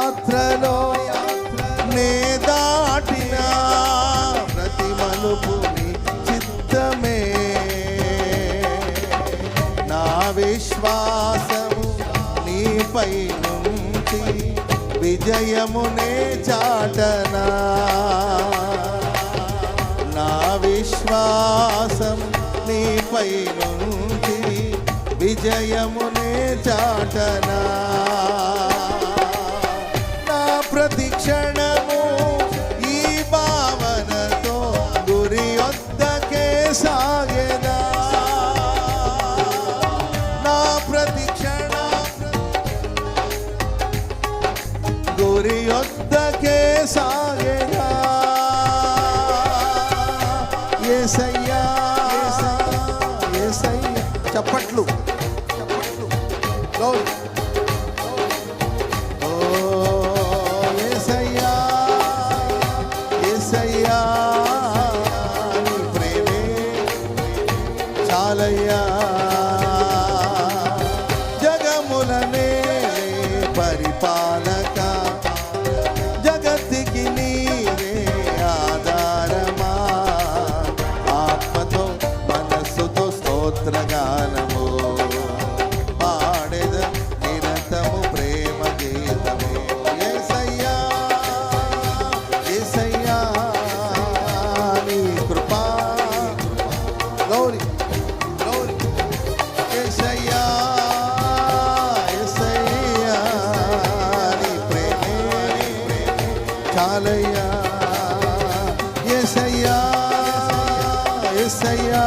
యాత్రలో నే దాటిన ప్రతి మలుపుని చిత్తమే నా విశ్వాసము నీపై నుంచి విజయమునే చాటనా నా విశ్వాసం నీపై నుంచి విజయమునే చాటనా నా ప్రతి క్షణము ఈ భావనతో గురి వద్దకే సాగెదా నా ప్రతి క్షణం గురి వద్దకే సాగెదా యేసయ్యా యేసయ్యా చప్పట్లు ఓ యేసయ్యా యేసయ్యా నీ ప్రేమే చాలయ్యా జగములనే పరిపాలక జగత్తుకి నీవే ఆధారమా ఆత్మతో మనస్సుతో స్తోత్రగానము పాడెద నిరతము ప్రేమ గీతమే యేసయ్యా యేసయ్యా నీ కృపా గ్లోరీ గ్లోరీ యేసయ్యా యేసయ్యా నీ ప్రేమే చాలయ్యా యేసయ్యా యేసయ్యా